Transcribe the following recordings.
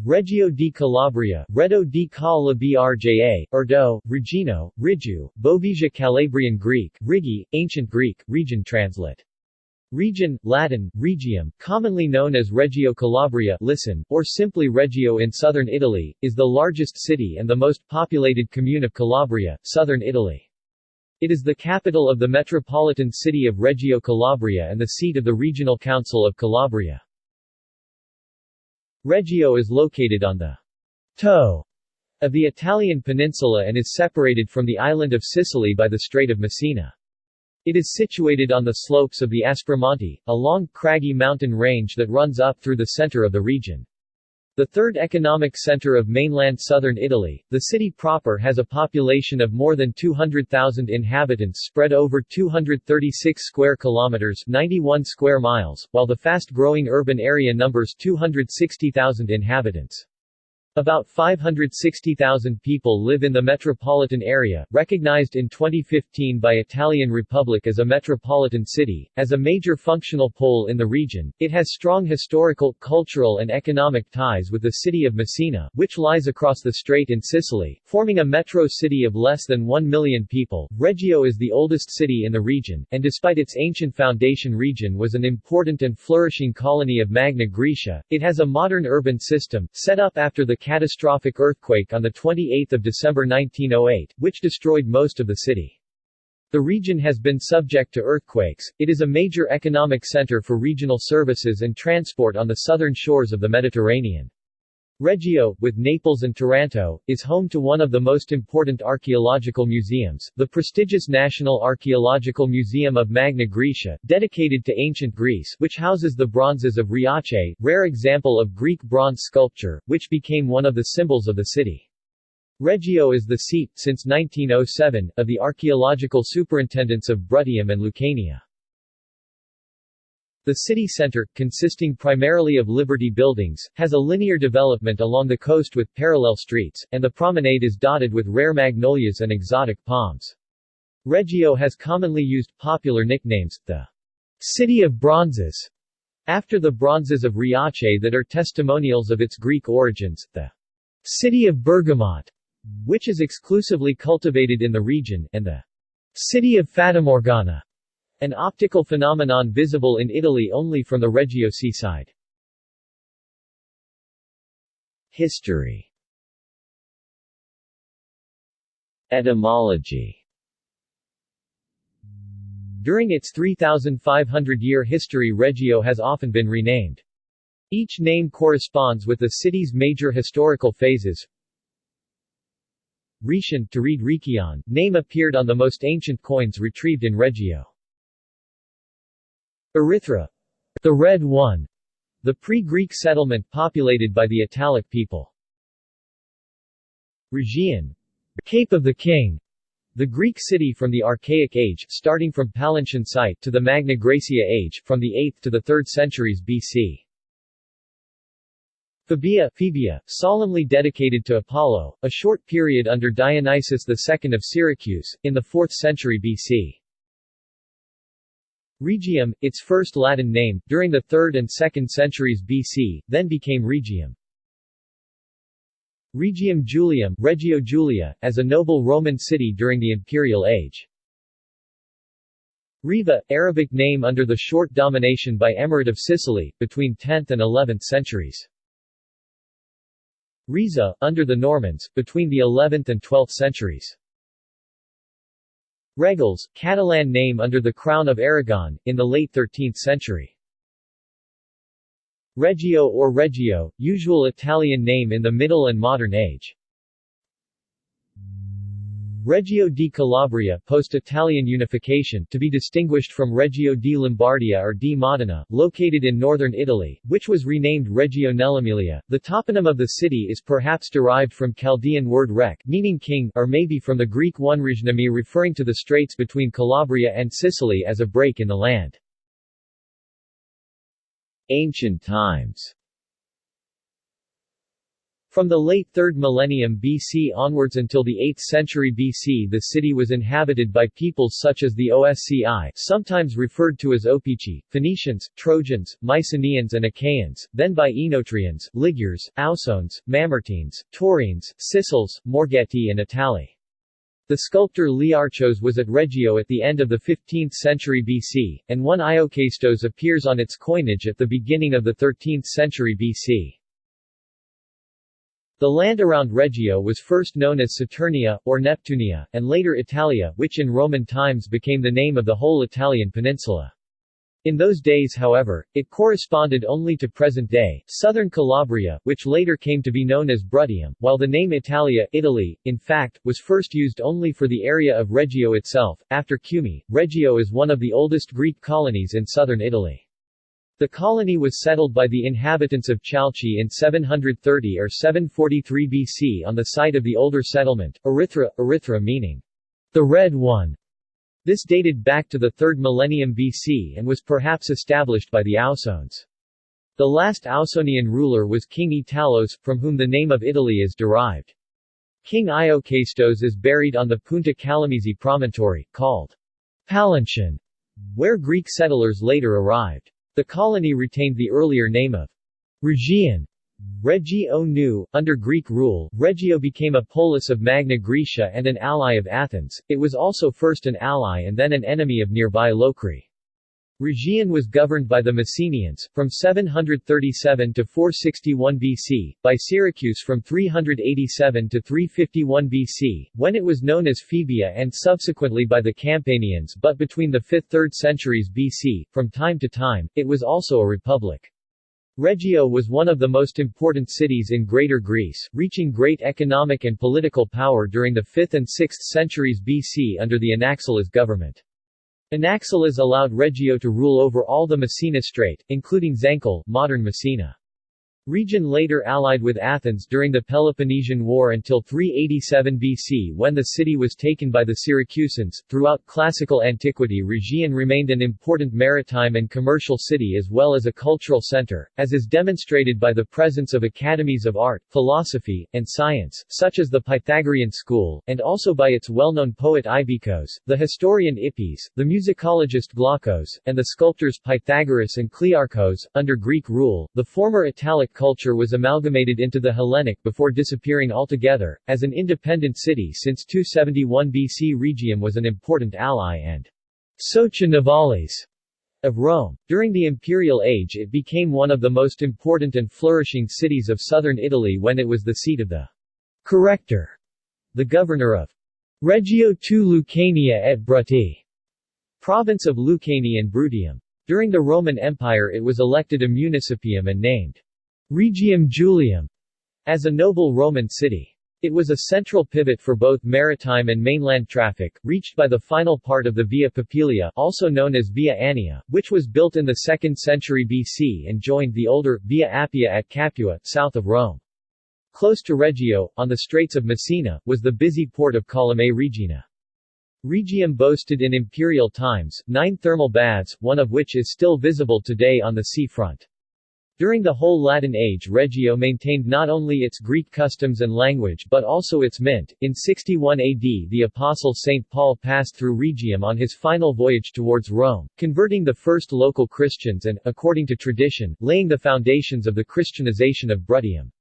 Reggio di Calabria, Redo di Calabria, Erdo, Regino, Rigiu, Bovisia Calabrian Greek, Rigi, Ancient Greek, region translate. Region, Latin, Regium, commonly known as Reggio Calabria, listen, or simply Reggio in southern Italy, is the largest city and the most populated commune of Calabria, southern Italy. It is the capital of the metropolitan city of Reggio Calabria and the seat of the Regional Council of Calabria. Reggio is located on the toe of the Italian peninsula and is separated from the island of Sicily by the Strait of Messina. It is situated on the slopes of the Aspromonte, a long, craggy mountain range that runs up through the center of the region. The third economic center of mainland southern Italy, the city proper has a population of more than 200,000 inhabitants spread over 236 square kilometers (91 square miles), while the fast-growing urban area numbers 260,000 inhabitants. About 560,000 people live in the metropolitan area, recognized in 2015 by Italian Republic as a metropolitan city. As a major functional pole in the region, it has strong historical, cultural and economic ties with the city of Messina, which lies across the strait in Sicily, forming a metro city of less than 1 million people. Reggio is the oldest city in the region, and despite its ancient foundation region was an important and flourishing colony of Magna Graecia, it has a modern urban system, set up after the catastrophic earthquake on 28 December 1908, which destroyed most of the city. The region has been subject to earthquakes. It is a major economic center for regional services and transport on the southern shores of the Mediterranean. Reggio, with Naples and Taranto, is home to one of the most important archaeological museums, the prestigious National Archaeological Museum of Magna Graecia, dedicated to ancient Greece, which houses the bronzes of Riace, rare example of Greek bronze sculpture, which became one of the symbols of the city. Reggio is the seat, since 1907, of the archaeological superintendents of Bruttium and Lucania. The city center, consisting primarily of Liberty buildings, has a linear development along the coast with parallel streets, and the promenade is dotted with rare magnolias and exotic palms. Reggio has commonly used popular nicknames, the City of Bronzes, after the bronzes of Riace that are testimonials of its Greek origins, the City of Bergamot, which is exclusively cultivated in the region, and the City of Fatamorgana, an optical phenomenon visible in Italy only from the Reggio seaside. History. Etymology. During its 3,500-year history, Reggio has often been renamed. Each name corresponds with the city's major historical phases. Retian, to read Rekion, name appeared on the most ancient coins retrieved in Reggio. Erythra, the Red One, the pre-Greek settlement populated by the Italic people. Rhegion, Cape of the King, the Greek city from the Archaic Age, starting from Pallantian site to the Magna Graecia age, from the 8th to the 3rd centuries BC. Phobia, solemnly dedicated to Apollo, a short period under Dionysius II of Syracuse, in the 4th century BC. Regium, its first Latin name, during the 3rd and 2nd centuries BC, then became Regium. Regium Julium, Reggio Julia, as a noble Roman city during the imperial age. Riva, Arabic name under the short domination by Emirate of Sicily, between 10th and 11th centuries. Riza, under the Normans, between the 11th and 12th centuries. Regals, Catalan name under the Crown of Aragon, in the late 13th century. Reggio or Reggio, usual Italian name in the Middle and Modern Age. Reggio di Calabria, post-Italian unification, to be distinguished from Reggio di Lombardia or di Modena, located in northern Italy, which was renamed Reggio nell'Emilia. The toponym of the city is perhaps derived from Chaldean word rek, meaning king, or maybe from the Greek one Regnemi, referring to the straits between Calabria and Sicily as a break in the land. Ancient times. From the late 3rd millennium BC onwards until the 8th century BC, the city was inhabited by peoples such as the Osci, sometimes referred to as Opici, Phoenicians, Trojans, Mycenaeans and Achaeans, then by Enotrians, Ligures, Ausones, Mamertines, Taurines, Sicels, Morgeti and Itali. The sculptor Learchos was at Reggio at the end of the 15th century BC, and one Iokastos appears on its coinage at the beginning of the 13th century BC. The land around Reggio was first known as Saturnia, or Neptunia, and later Italia, which in Roman times became the name of the whole Italian peninsula. In those days, however, it corresponded only to present-day, southern Calabria, which later came to be known as Bruttium, while the name Italia, Italy, in fact, was first used only for the area of Reggio itself. After Cumae, Reggio is one of the oldest Greek colonies in southern Italy. The colony was settled by the inhabitants of Chalchi in 730 or 743 BC on the site of the older settlement, Erythra meaning, the Red One. This dated back to the 3rd millennium BC and was perhaps established by the Ausones. The last Ausonian ruler was King Italos, from whom the name of Italy is derived. King Iokastos is buried on the Punta Calamisi promontory, called Palantian, where Greek settlers later arrived. The colony retained the earlier name of Rhegion, Regio Nu. Under Greek rule, Reggio became a polis of Magna Graecia and an ally of Athens. It was also first an ally and then an enemy of nearby Locri. Rhegion was governed by the Messenians, from 737 to 461 BC, by Syracuse from 387 to 351 BC, when it was known as Phoebia, and subsequently by the Campanians, but between the 5th–3rd centuries BC, from time to time, it was also a republic. Reggio was one of the most important cities in Greater Greece, reaching great economic and political power during the 5th and 6th centuries BC under the Anaxilas government. Anaxilas allowed Reggio to rule over all the Messina Strait, including Zancle, modern Messina. Region later allied with Athens during the Peloponnesian War until 387 BC, when the city was taken by the Syracusans. Throughout classical antiquity, Rhegion remained an important maritime and commercial city as well as a cultural center, as is demonstrated by the presence of academies of art, philosophy, and science, such as the Pythagorean school, and also by its well-known poet Ibikos, the historian Ippes, the musicologist Glaucos, and the sculptors Pythagoras and Clearchos. Under Greek rule, the former Italic culture was amalgamated into the Hellenic before disappearing altogether. As an independent city since 271 BC, Rhegium was an important ally and socia navalis of Rome. During the imperial age it became one of the most important and flourishing cities of southern Italy when it was the seat of the corrector, the governor of Reggio to Lucania et Brutti, province of Lucania and Bruttium. During the Roman Empire it was elected a municipium and named Regium Julium as a noble Roman city. It was a central pivot for both maritime and mainland traffic, reached by the final part of the Via Papilia, also known as Via Annia, which was built in the 2nd century BC and joined the older Via Appia at Capua, south of Rome. Close to Reggio, on the Straits of Messina, was the busy port of Columbae Regina. Rhegium boasted in imperial times 9 thermal baths, one of which is still visible today on the sea front. During the whole Latin Age, Reggio maintained not only its Greek customs and language but also its mint. In 61 AD, the apostle St. Paul passed through Rhegium on his final voyage towards Rome, converting the first local Christians and, according to tradition, laying the foundations of the Christianization of Bruttium.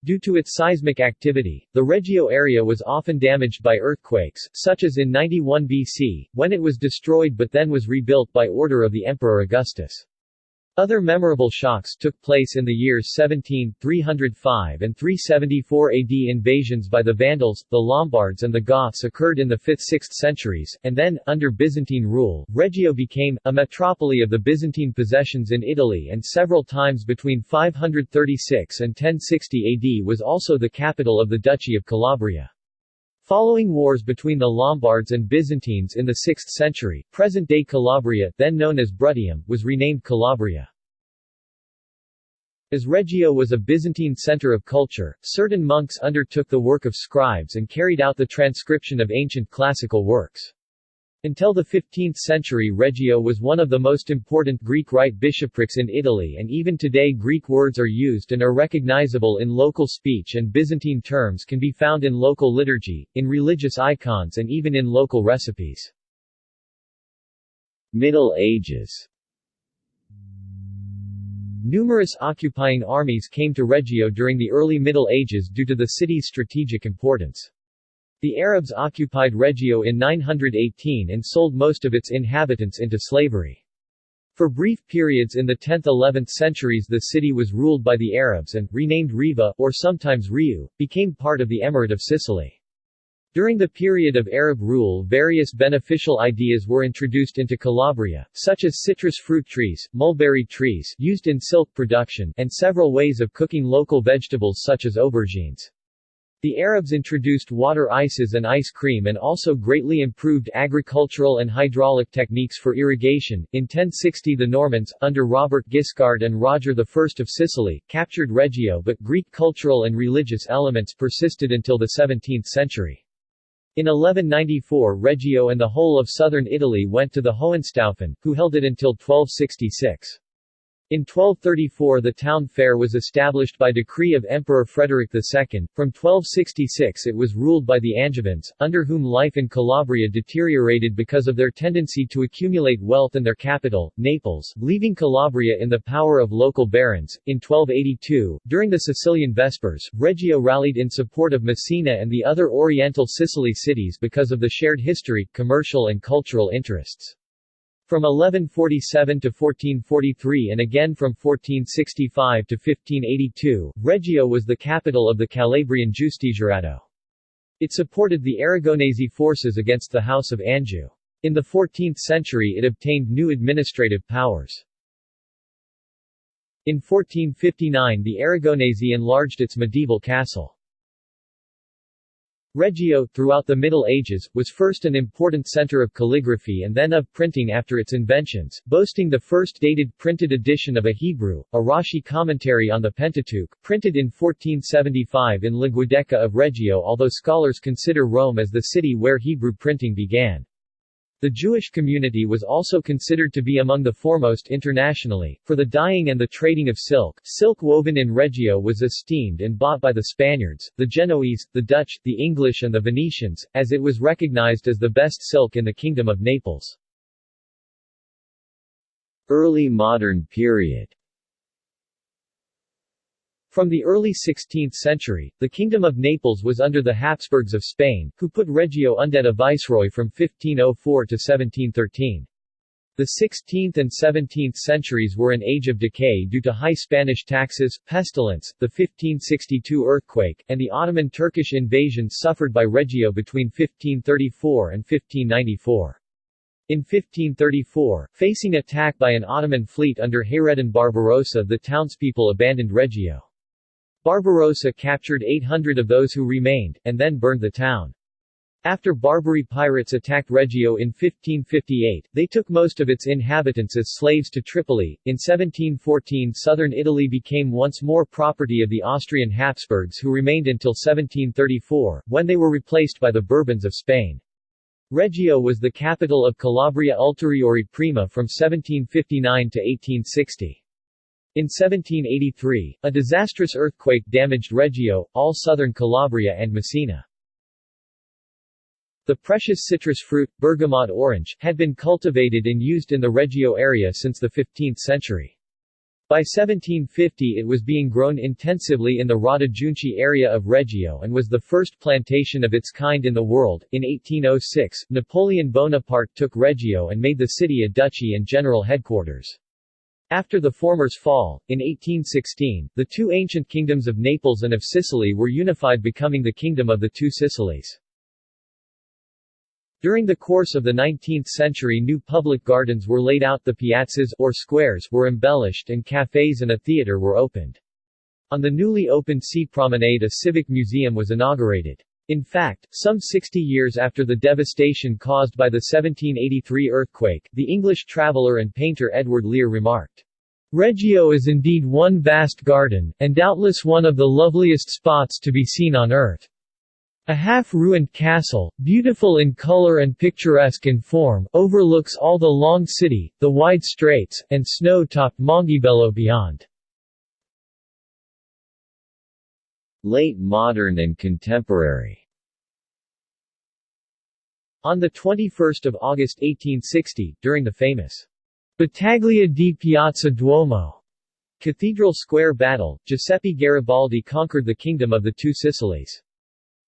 Due to its seismic activity, the Reggio area was often damaged by earthquakes, such as in 91 BC, when it was destroyed but then was rebuilt by order of the Emperor Augustus. Other memorable shocks took place in the years 305 and 374 AD. Invasions by the Vandals, the Lombards and the Goths occurred in the 5th–6th centuries, and then, under Byzantine rule, Reggio became a metropole of the Byzantine possessions in Italy, and several times between 536 and 1060 AD was also the capital of the Duchy of Calabria. Following wars between the Lombards and Byzantines in the 6th century, present-day Calabria, then known as Bruttium, was renamed Calabria. As Reggio was a Byzantine center of culture, certain monks undertook the work of scribes and carried out the transcription of ancient classical works. Until the 15th century, Reggio was one of the most important Greek Rite bishoprics in Italy, and even today Greek words are used and are recognizable in local speech, and Byzantine terms can be found in local liturgy, in religious icons, and even in local recipes. Middle Ages. Numerous occupying armies came to Reggio during the early Middle Ages due to the city's strategic importance. The Arabs occupied Reggio in 918 and sold most of its inhabitants into slavery. For brief periods in the 10th–11th centuries the city was ruled by the Arabs and, renamed Riva, or sometimes Riu, became part of the Emirate of Sicily. During the period of Arab rule various beneficial ideas were introduced into Calabria, such as citrus fruit trees, mulberry trees used in silk production, and several ways of cooking local vegetables such as aubergines. The Arabs introduced water ices and ice cream and also greatly improved agricultural and hydraulic techniques for irrigation. In 1060 the Normans, under Robert Guiscard and Roger I of Sicily, captured Reggio, but Greek cultural and religious elements persisted until the 17th century. In 1194 Reggio and the whole of southern Italy went to the Hohenstaufen, who held it until 1266. In 1234 the town fair was established by decree of Emperor Frederick II. From 1266 it was ruled by the Angevins, under whom life in Calabria deteriorated because of their tendency to accumulate wealth and their capital, Naples, leaving Calabria in the power of local barons. In 1282, during the Sicilian Vespers, Reggio rallied in support of Messina and the other Oriental Sicily cities because of the shared history, commercial and cultural interests. From 1147 to 1443 and again from 1465 to 1582, Reggio was the capital of the Calabrian Giustigiato. It supported the Aragonese forces against the House of Anjou. In the 14th century it obtained new administrative powers. In 1459 the Aragonese enlarged its medieval castle. Reggio, throughout the Middle Ages, was first an important center of calligraphy and then of printing after its inventions, boasting the first dated printed edition of a Hebrew, a Rashi commentary on the Pentateuch, printed in 1475 in La Guideca of Reggio, although scholars consider Rome as the city where Hebrew printing began. The Jewish community was also considered to be among the foremost internationally, for the dyeing and the trading of silk. Silk woven in Reggio was esteemed and bought by the Spaniards, the Genoese, the Dutch, the English and the Venetians, as it was recognized as the best silk in the Kingdom of Naples. Early modern period. From the early 16th century, the Kingdom of Naples was under the Habsburgs of Spain, who put Reggio under a viceroy from 1504 to 1713. The 16th and 17th centuries were an age of decay due to high Spanish taxes, pestilence, the 1562 earthquake, and the Ottoman-Turkish invasions suffered by Reggio between 1534 and 1594. In 1534, facing attack by an Ottoman fleet under Hayreddin Barbarossa, the townspeople abandoned Reggio. Barbarossa captured 800 of those who remained, and then burned the town. After Barbary pirates attacked Reggio in 1558, they took most of its inhabitants as slaves to Tripoli. In 1714 southern Italy became once more property of the Austrian Habsburgs, who remained until 1734, when they were replaced by the Bourbons of Spain. Reggio was the capital of Calabria ulteriori prima from 1759 to 1860. In 1783, a disastrous earthquake damaged Reggio, all southern Calabria and Messina. The precious citrus fruit, bergamot orange, had been cultivated and used in the Reggio area since the 15th century. By 1750 it was being grown intensively in the Rada Giunci area of Reggio and was the first plantation of its kind in the world. In 1806, Napoleon Bonaparte took Reggio and made the city a duchy and general headquarters. After the former's fall, in 1816, the two ancient kingdoms of Naples and of Sicily were unified, becoming the Kingdom of the Two Sicilies. During the course of the 19th century new public gardens were laid out, the piazzas, or squares, were embellished and cafes and a theater were opened. On the newly opened Sea Promenade a civic museum was inaugurated. In fact, some 60 years after the devastation caused by the 1783 earthquake, the English traveller and painter Edward Lear remarked, "Reggio is indeed one vast garden, and doubtless one of the loveliest spots to be seen on earth." A half-ruined castle, beautiful in color and picturesque in form, overlooks all the long city, the wide straits, and snow-topped Mongebello beyond. Late modern and contemporary. On 21 August 1860, during the famous Battaglia di Piazza Duomo Cathedral Square battle, Giuseppe Garibaldi conquered the Kingdom of the Two Sicilies.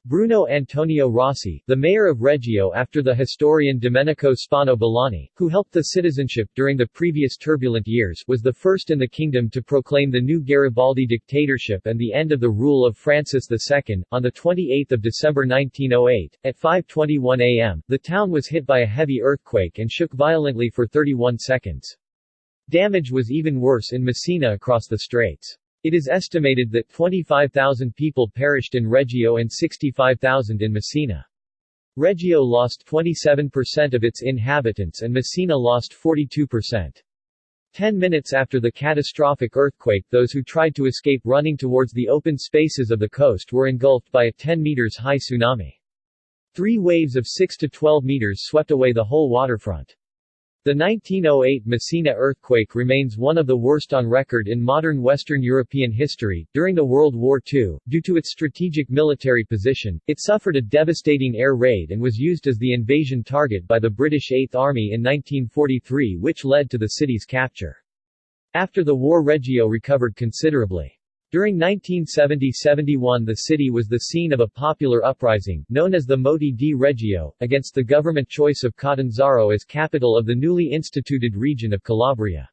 Bruno Antonio Rossi, the mayor of Reggio after the historian Domenico Spano Bologna, who helped the citizenship during the previous turbulent years, was the first in the kingdom to proclaim the new Garibaldi dictatorship and the end of the rule of Francis II. On 28 December 1908, at 5:21 a.m., the town was hit by a heavy earthquake and shook violently for 31 seconds. Damage was even worse in Messina across the straits. It is estimated that 25,000 people perished in Reggio and 65,000 in Messina. Reggio lost 27% of its inhabitants and Messina lost 42%. 10 minutes after the catastrophic earthquake, those who tried to escape running towards the open spaces of the coast were engulfed by a 10 meters high tsunami. 3 waves of 6 to 12 meters swept away the whole waterfront. The 1908 Messina earthquake remains one of the worst on record in modern Western European history. During the World War II, due to its strategic military position, it suffered a devastating air raid and was used as the invasion target by the British Eighth Army in 1943, which led to the city's capture. After the war, Reggio recovered considerably. During 1970–71 the city was the scene of a popular uprising, known as the Moti di Reggio, against the government choice of Catanzaro as capital of the newly instituted region of Calabria.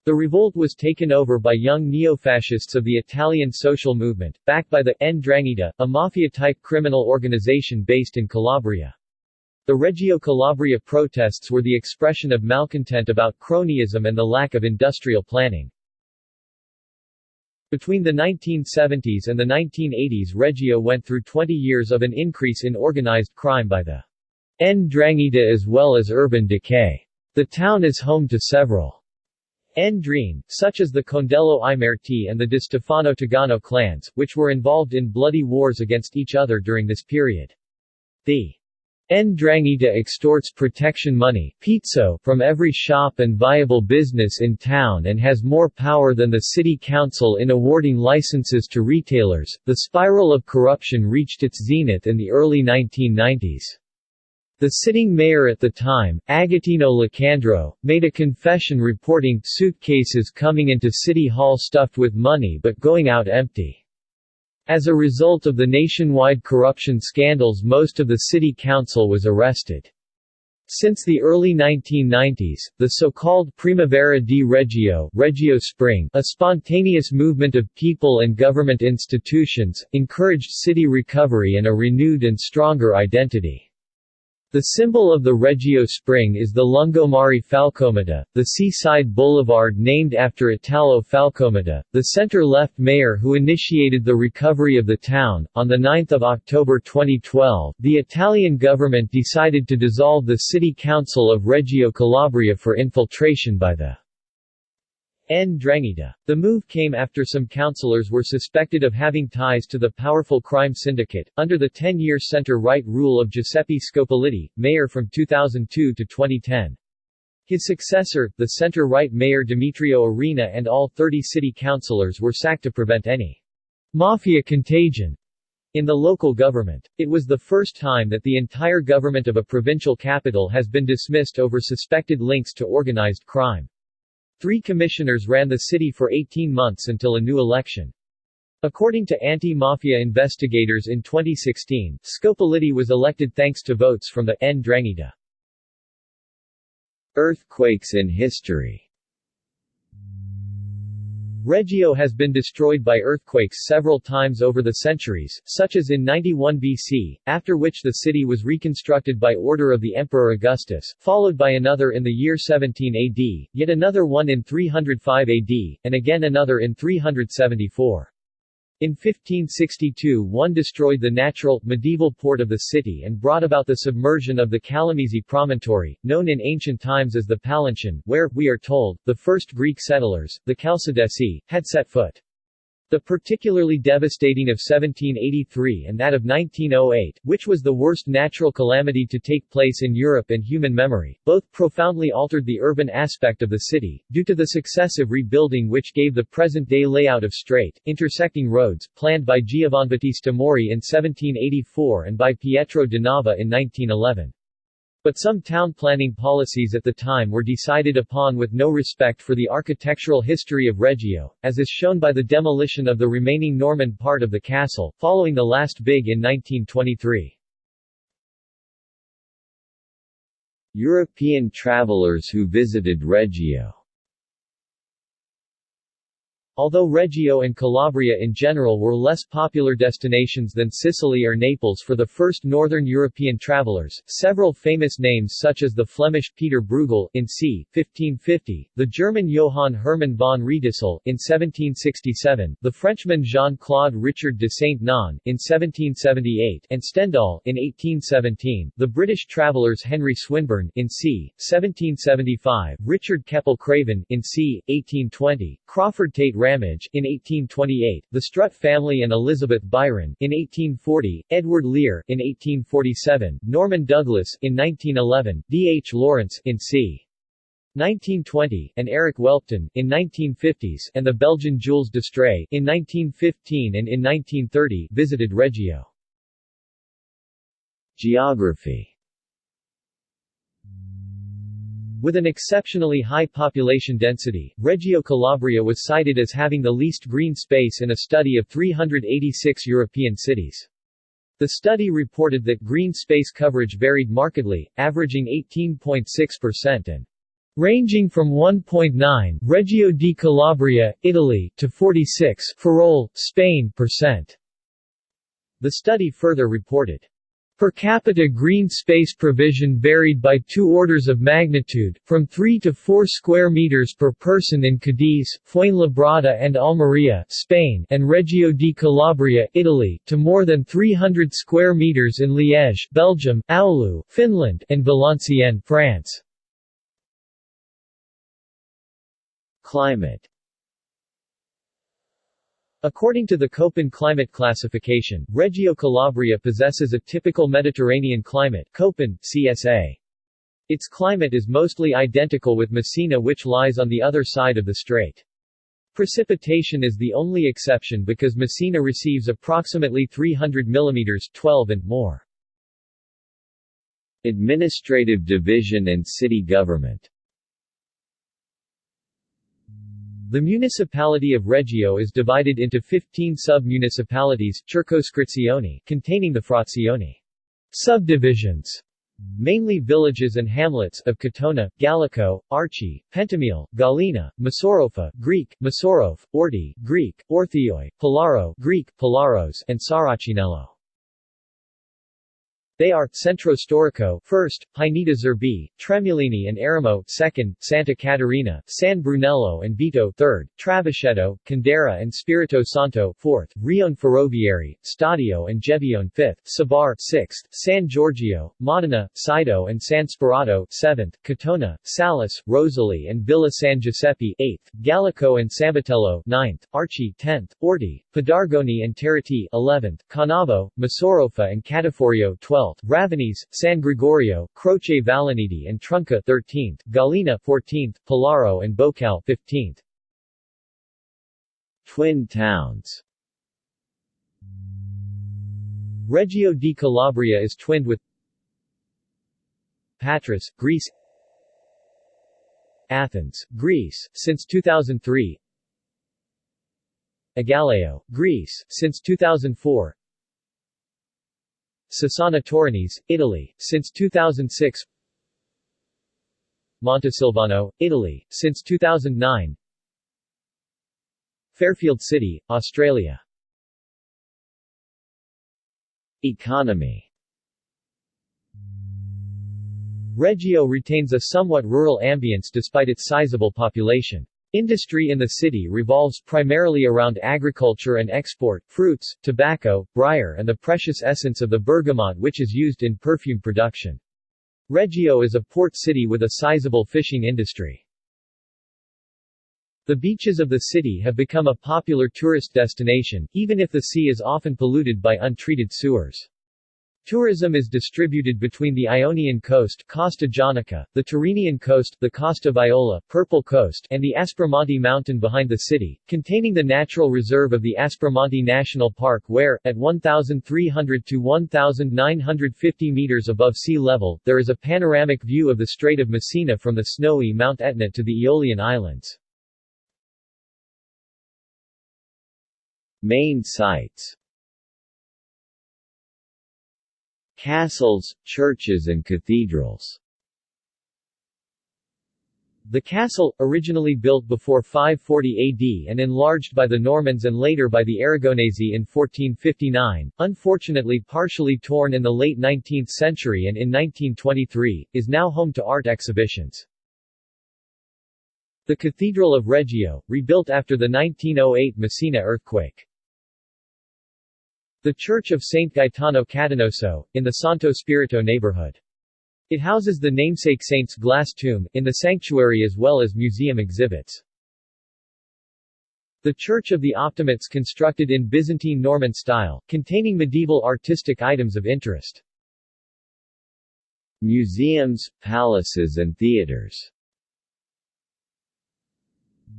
The revolt was taken over by young neo-fascists of the Italian social movement, backed by the 'Ndrangheta, a mafia-type criminal organization based in Calabria. The Reggio Calabria protests were the expression of malcontent about cronyism and the lack of industrial planning. Between the 1970s and the 1980s, Reggio went through 20 years of an increase in organized crime by the 'Ndrangheta as well as urban decay. The town is home to several Ndrine, such as the Condello I Merti and the Di Stefano Tagano clans, which were involved in bloody wars against each other during this period. The 'Ndrangheta extorts protection money pizzo from every shop and viable business in town and has more power than the city council in awarding licenses to retailers. The spiral of corruption reached its zenith in the early 1990s. The sitting mayor at the time, Agostino Licandro, made a confession reporting suitcases coming into City Hall stuffed with money but going out empty. As a result of the nationwide corruption scandals, most of the city council was arrested. Since the early 1990s, the so-called Primavera di Reggio, Reggio Spring, a spontaneous movement of people and government institutions, encouraged city recovery and a renewed and stronger identity. The symbol of the Reggio Spring is the Lungomare Falcometa, the seaside boulevard named after Italo Falcometa, the center-left mayor who initiated the recovery of the town. On 9 October 2012, the Italian government decided to dissolve the city council of Reggio Calabria for infiltration by the 'Ndrangheta. The move came after some councillors were suspected of having ties to the powerful crime syndicate, under the 10-year center-right rule of Giuseppe Scopolitti, mayor from 2002 to 2010. His successor, the center-right mayor Demetrio Arena, and all 30 city councillors were sacked to prevent any mafia contagion in the local government. It was the first time that the entire government of a provincial capital has been dismissed over suspected links to organized crime. 3 commissioners ran the city for 18 months until a new election. According to anti-mafia investigators in 2016, Scopolitti was elected thanks to votes from the 'Ndrangheta. Earthquakes in history. Reggio has been destroyed by earthquakes several times over the centuries, such as in 91 BC, after which the city was reconstructed by order of the Emperor Augustus, followed by another in the year 17 AD, yet another one in 305 AD, and again another in 374. In 1562 one destroyed the natural, medieval port of the city and brought about the submersion of the Calamese promontory, known in ancient times as the Palantian, where, we are told, the first Greek settlers, the Chalcideci, had set foot. The particularly devastating of 1783 and that of 1908, which was the worst natural calamity to take place in Europe in human memory, both profoundly altered the urban aspect of the city, due to the successive rebuilding which gave the present-day layout of straight, intersecting roads, planned by Giovanbattista Mori in 1784 and by Pietro da Nava in 1911. But some town planning policies at the time were decided upon with no respect for the architectural history of Reggio, as is shown by the demolition of the remaining Norman part of the castle, following the last big in 1923. European travelers who visited Reggio. Although Reggio and Calabria in general were less popular destinations than Sicily or Naples for the first northern European travelers, several famous names such as the Flemish Peter Bruegel in c. 1550, the German Johann Hermann von Riedisel in 1767, the Frenchman Jean-Claude Richard de Saint-Non in 1778, and Stendhal in 1817, the British travelers Henry Swinburne in c. 1775, Richard Keppel Craven in c. 1820, Crawford Tate Ramage in 1828, the Strutt family and Elizabeth Byron in 1840, Edward Lear in 1847, Norman Douglas in 1911, D. H. Lawrence in c. 1920, and Eric Welpton in 1950s, and the Belgian Jules Destray in 1915 and in 1930 visited Reggio. Geography. With an exceptionally high population density, Reggio Calabria was cited as having the least green space in a study of 386 European cities. The study reported that green space coverage varied markedly, averaging 18.6% and ranging from 1.9 Reggio di Calabria, Italy, to 46 Ferrol, Spain %. The study further reported per capita green space provision varied by 2 orders of magnitude, from 3 to 4 square meters per person in Cadiz, Fuenlabrada and Almería, Spain, and Reggio di Calabria, Italy, to more than 300 square meters in Liège, Belgium, Oulu, Finland, and Valenciennes, France. Climate. According to the Köppen climate classification, Reggio Calabria possesses a typical Mediterranean climate Köppen, CSA. Its climate is mostly identical with Messina, which lies on the other side of the strait. Precipitation is the only exception because Messina receives approximately 300 mm 12 and more. Administrative division and city government. The municipality of Reggio is divided into 15 sub-municipalities containing the frazioni subdivisions, mainly villages and hamlets of Catona, Gallico, Arci, Pentamile, Galina, Masorofa Greek, Masorov, Orti Greek, Orthioi, Polaro Greek, Polaros, and Saracinello. They are, Centro Storico, 1st, Pineta Zerbi, Tremulini and Eremo, 2nd, Santa Caterina, San Brunello and Vito, 3rd, Travescetto, Candera and Spirito Santo, 4th, Rione Ferrovieri, Stadio and Gevione, 5th, Sabar, 6th, San Giorgio, Modena, Sido and San Spirato, 7th, Catona, Salis, Rosali and Villa San Giuseppe, 8th, Gallico and Sambatello, 9th, Arci, 10th, Orti, Padargoni and Terati, 11th, Canavo, Masorofa and Cataforio, 12th, Ravenese, San Gregorio, Croce Valeniti and Trunca, 13th, Galina, 14th, Polaro and Bocal, 15th. Twin towns. Reggio di Calabria is twinned with Patras, Greece, Athens, Greece, since 2003, Agaleo, Greece, since 2004, Sassana Torinese, Italy, since 2006, Montesilvano, Italy, since 2009, Fairfield City, Australia. Economy. Reggio retains a somewhat rural ambience despite its sizable population. Industry in the city revolves primarily around agriculture and export, fruits, tobacco, briar and the precious essence of the bergamot which is used in perfume production. Reggio is a port city with a sizable fishing industry. The beaches of the city have become a popular tourist destination, even if the sea is often polluted by untreated sewers. Tourism is distributed between the Ionian coast, Costa Jonica, the Tyrrhenian coast, the Costa Viola, Purple Coast, and the Aspromonte mountain behind the city, containing the natural reserve of the Aspromonte National Park where, at 1,300 to 1,950 meters above sea level, there is a panoramic view of the Strait of Messina from the snowy Mount Etna to the Aeolian Islands. Main sites: castles, churches and cathedrals. The castle, originally built before 540 AD and enlarged by the Normans and later by the Aragonese in 1459, unfortunately partially torn in the late 19th century and in 1923, is now home to art exhibitions. The Cathedral of Reggio, rebuilt after the 1908 Messina earthquake. The Church of St. Gaetano Catanoso, in the Santo Spirito neighborhood. It houses the namesake saint's glass tomb, in the sanctuary as well as museum exhibits. The Church of the Optimates constructed in Byzantine Norman style, containing medieval artistic items of interest. Museums, palaces and theaters.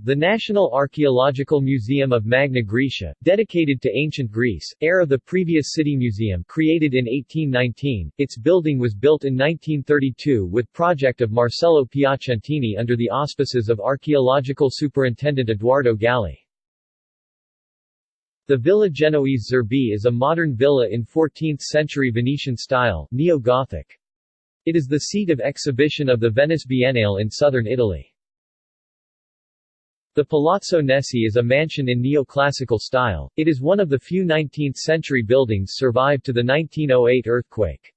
The National Archaeological Museum of Magna Graecia, dedicated to ancient Greece, heir of the previous City Museum created in 1819, its building was built in 1932 with project of Marcello Piacentini under the auspices of Archaeological Superintendent Edoardo Galli. The Villa Genoese Zerbi is a modern villa in 14th-century Venetian style, neo-Gothic. It is the seat of exhibition of the Venice Biennale in southern Italy. The Palazzo Nessi is a mansion in neoclassical style. It is one of the few 19th-century buildings survived to the 1908 earthquake.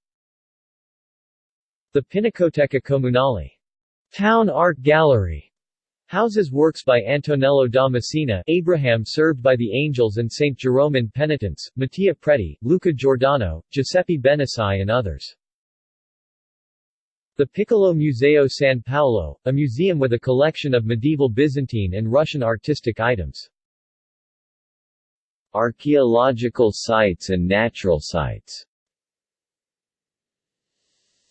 The Pinacoteca Comunale, Town Art Gallery, houses works by Antonello da Messina, Abraham served by the Angels and St. Jerome in Penitence, Mattia Preti, Luca Giordano, Giuseppe Benissai and others. The Piccolo Museo San Paolo, a museum with a collection of medieval Byzantine and Russian artistic items. Archaeological sites and natural sites.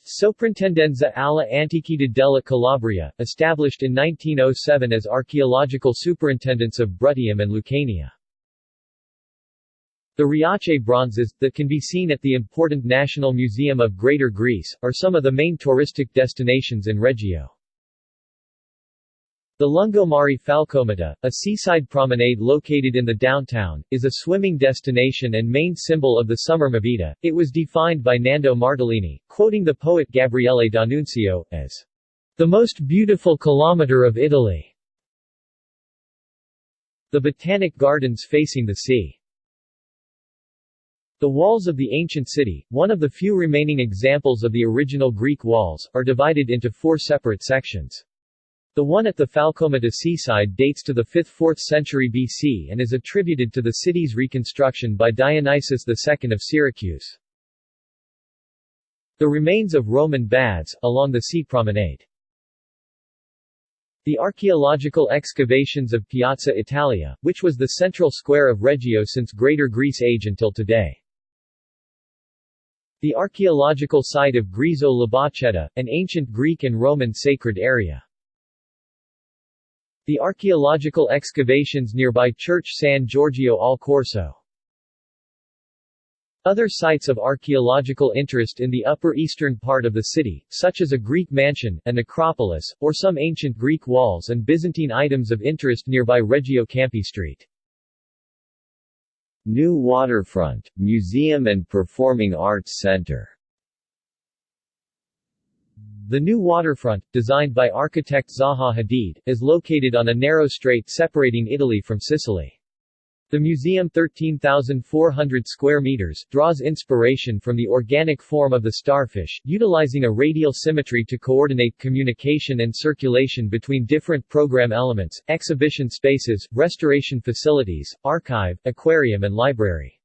Soprintendenza alla Antichità della Calabria, established in 1907 as archaeological superintendents of Bruttium and Lucania. The Riace bronzes, that can be seen at the important National Museum of Greater Greece, are some of the main touristic destinations in Reggio. The Lungomare Falcomata, a seaside promenade located in the downtown, is a swimming destination and main symbol of the summer movida. It was defined by Nando Martellini, quoting the poet Gabriele D'Annunzio, as the most beautiful kilometer of Italy. The Botanic Gardens facing the sea. The walls of the ancient city, one of the few remaining examples of the original Greek walls, are divided into 4 separate sections. The one at the Falcomata seaside dates to the 5th–4th century BC and is attributed to the city's reconstruction by Dionysius II of Syracuse. The remains of Roman baths, along the sea promenade. The archaeological excavations of Piazza Italia, which was the central square of Reggio since Greater Greece age until today. The archaeological site of Griso Labacetta, an ancient Greek and Roman sacred area. The archaeological excavations nearby Church San Giorgio al Corso. Other sites of archaeological interest in the upper eastern part of the city, such as a Greek mansion, a necropolis, or some ancient Greek walls and Byzantine items of interest nearby Reggio Campi Street. New Waterfront, Museum and Performing Arts Center. The new waterfront, designed by architect Zaha Hadid, is located on a narrow strait separating Italy from Sicily. The museum, 13,400 square meters, draws inspiration from the organic form of the starfish, utilizing a radial symmetry to coordinate communication and circulation between different program elements, exhibition spaces, restoration facilities, archive, aquarium and library.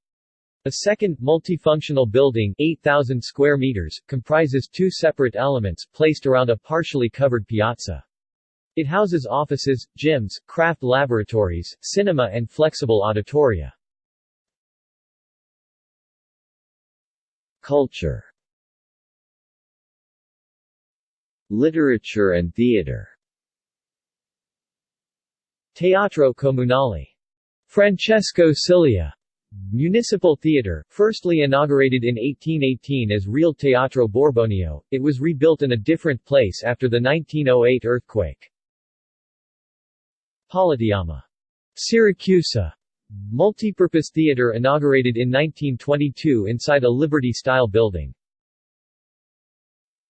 A second, multifunctional building, 8,000 square meters, comprises 2 separate elements, placed around a partially covered piazza. It houses offices, gyms, craft laboratories, cinema and flexible auditoria. Culture. Literature and theater. Teatro Comunale. Francesco Cilia. Municipal Theater, firstly inaugurated in 1818 as Real Teatro Borbonio, it was rebuilt in a different place after the 1908 earthquake. Politeama. Siracusa. Multipurpose theater inaugurated in 1922 inside a Liberty-style building.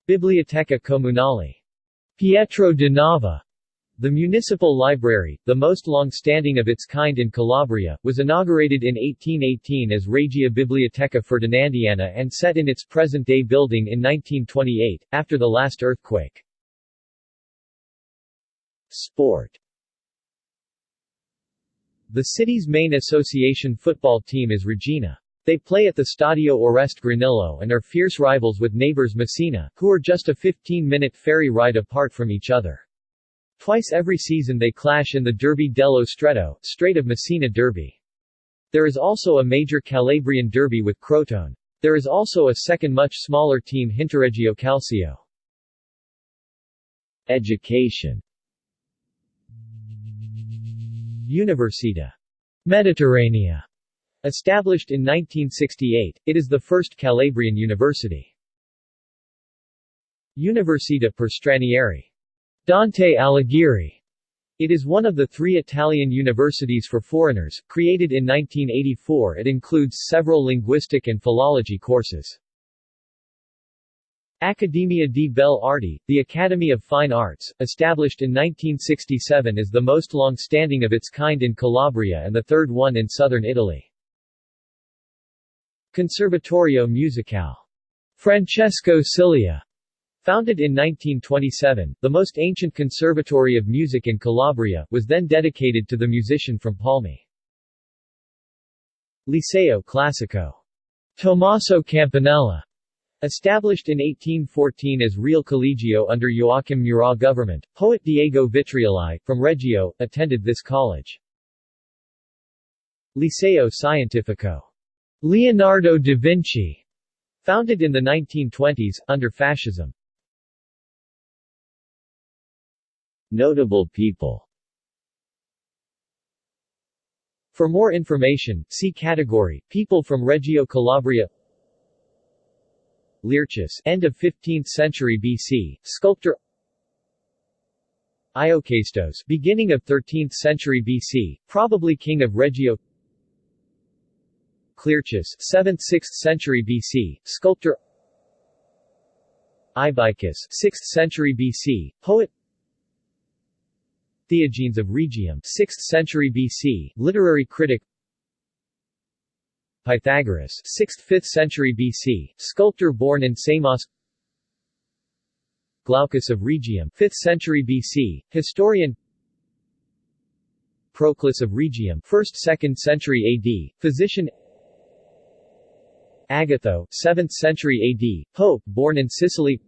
Biblioteca Comunale. Pietro di Nava. The municipal library, the most long-standing of its kind in Calabria, was inaugurated in 1818 as Regia Biblioteca Ferdinandiana and set in its present-day building in 1928, after the last earthquake. Sport. The city's main association football team is Regina. They play at the Stadio Oreste Granillo and are fierce rivals with neighbors Messina, who are just a 15-minute ferry ride apart from each other. Twice every season they clash in the Derby dello Stretto, Strait of Messina Derby. There is also a major Calabrian derby with Crotone. There is also a second much smaller team Hinterreggio Calcio. Education. Università Mediterranea. Established in 1968, it is the first Calabrian university. Università per Stranieri. Dante Alighieri. It is one of the 3 Italian universities for foreigners, created in 1984. It includes several linguistic and philology courses. Accademia di Belle Arti, the Academy of Fine Arts, established in 1967, is the most long-standing of its kind in Calabria and the third one in southern Italy. Conservatorio Musicale. Francesco Cilia. Founded in 1927, the most ancient conservatory of music in Calabria, was then dedicated to the musician from Palmi. Liceo Classico. Tommaso Campanella. Established in 1814 as Real Collegio under Joachim Murat government, poet Diego Vitrioli, from Reggio, attended this college. Liceo Scientifico. Leonardo da Vinci. Founded in the 1920s, under fascism. Notable people. For more information, see category, People from Reggio Calabria. Learchus, end of 15th century BC, sculptor. Iokastos, beginning of 13th century BC, probably king of Reggio. Clearchus, 7th-6th century BC, sculptor. Ibicus, 6th century BC, poet. Theogenes of Rhegium, 6th century BC, literary critic. Pythagoras, 6th–5th century BC, sculptor born in Samos. Glaucus of Rhegium, 5th century BC, historian. Proclus of Rhegium, 1st–2nd century AD, physician. Agatho, 7th century AD, pope, born in Sicily.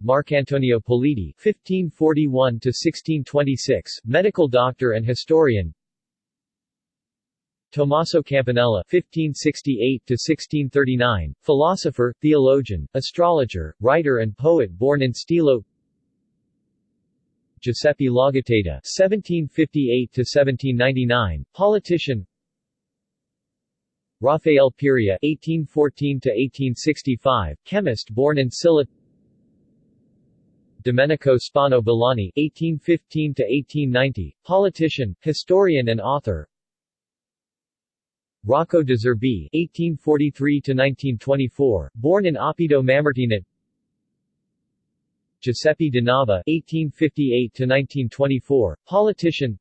Marcantonio Politi, 1541–1626, medical doctor and historian. Tommaso Campanella, 1568–1639, philosopher, theologian, astrologer, writer and poet born in Stilo. Giuseppe Lagateta, 1758–1799, politician. Rafael Piria, 1814–1865, chemist born in Silla. Domenico Spano Bellani, 1815–1890, politician, historian and author. Rocco de Zerbi, 1843–1924, born in Oppido Mamertina. Giuseppe de Nava, 1858–1924, politician.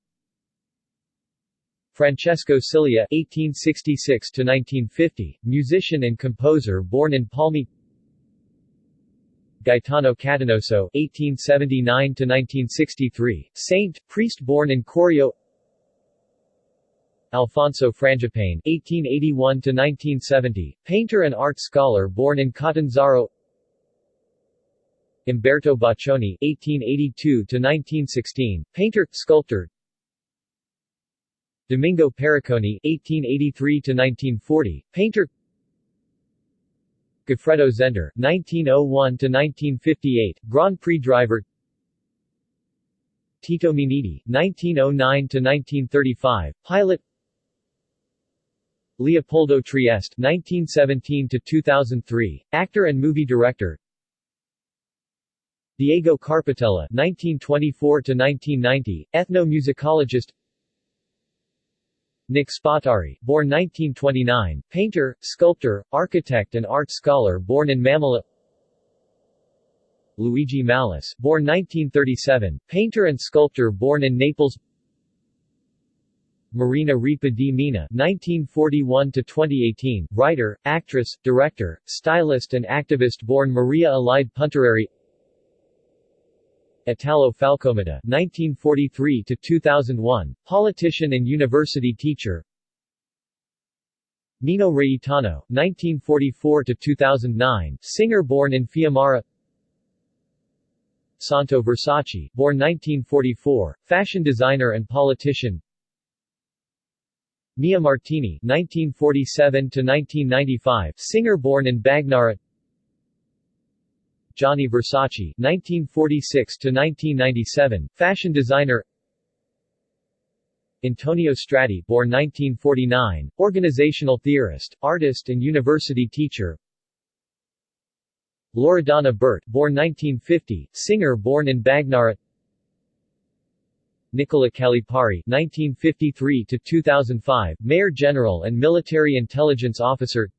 Francesco Cilia, 1866–1950, musician and composer born in Palmi. Gaetano Catanoso, 1879–1963, saint, priest born in Corio. Alfonso Frangipane, 1881–1970, painter and art scholar born in Catanzaro. Umberto Boccioni (1882–1916), painter, sculptor. Domingo Periconi (1883–1940), painter. Goffredo Zender (1901–1958), Grand Prix driver. Tito Miniti (1909–1935), pilot. Leopoldo Trieste (1917–2003), actor and movie director. Diego Carpatella (1924–1990), ethnomusicologist. Nick Spatari, born 1929, painter, sculptor, architect and art scholar born in Mamala. Luigi Malis, born 1937, painter and sculptor born in Naples. Marina Ripa di Mina (1941–2018), writer, actress, director, stylist and activist born Maria Alide Puntarelli. Italo Falcomita (1943–2001), politician and university teacher. Nino Reitano (1944–2009), singer born in Fiumara. Santo Versace, born 1944, fashion designer and politician. Mia Martini (1947–1995), singer born in Bagnara. Gianni Versace (1946–1997), fashion designer. Antonio Strati, born 1949, organizational theorist, artist and university teacher. Loredana Bert, born 1950, singer born in Bagnara. Nicola Calipari (1953–2005), Mayor General and military intelligence officer.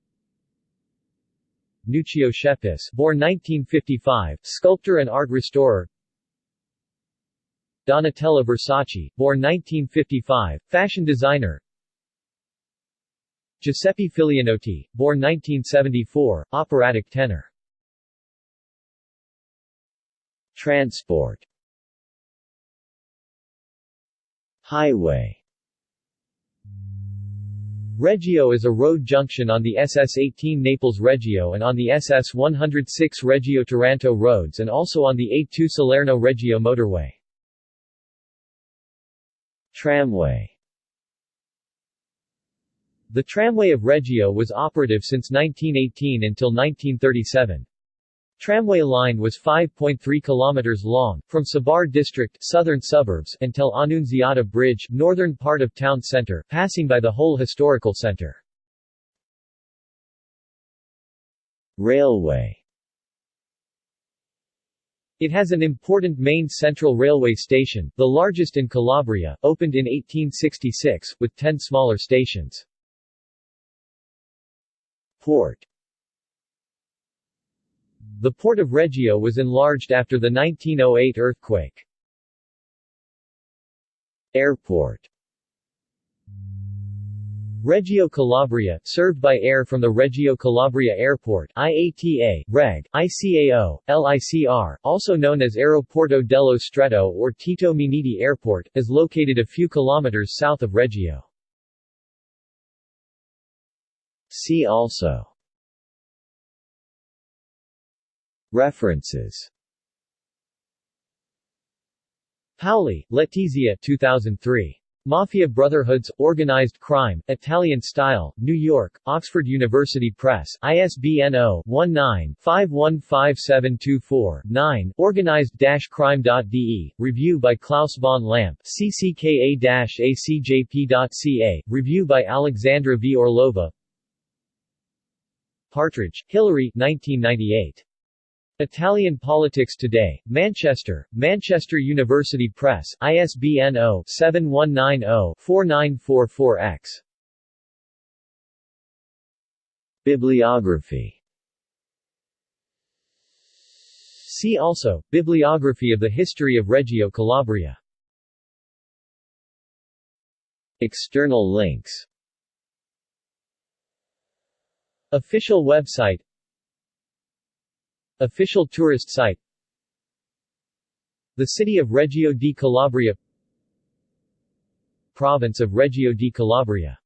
Nuccio Shepis, born 1955, sculptor and art restorer. Donatella Versace, born 1955, fashion designer. Giuseppe Filianotti, born 1974, operatic tenor. Transport. Highway. Reggio is a road junction on the SS-18 Naples-Reggio and on the SS-106 Reggio-Taranto roads and also on the A2 Salerno-Reggio motorway. Tramway. The tramway of Reggio was operative since 1918 until 1937. Tramway line was 5.3 kilometers long, from Sabar district southern suburbs until Annunziata Bridge northern part of town center, passing by the whole historical center. Railway. It has an important main central railway station, the largest in Calabria, opened in 1866, with 10 smaller stations. Port. The port of Reggio was enlarged after the 1908 earthquake. Airport. Reggio Calabria, served by air from the Reggio Calabria Airport IATA, Reg. ICAO, LICR, also known as Aeroporto dello Stretto or Tito Miniti Airport, is located a few kilometers south of Reggio. See also. References. Paoli, Letizia 2003. Mafia Brotherhoods, Organized Crime, Italian Style, New York, Oxford University Press, ISBN 0-19-515724-9, organized-crime.de, review by Klaus von Lamp, CCKA-ACJP.ca, review by Alexandra V. Orlova. Partridge, Hilary 1998. Italian Politics Today, Manchester, Manchester University Press, ISBN 0-7190-4944-X. Bibliography. See also, Bibliography of the History of Reggio Calabria. External links. Official website. Official tourist site. The city of Reggio di Calabria. Province of Reggio di Calabria.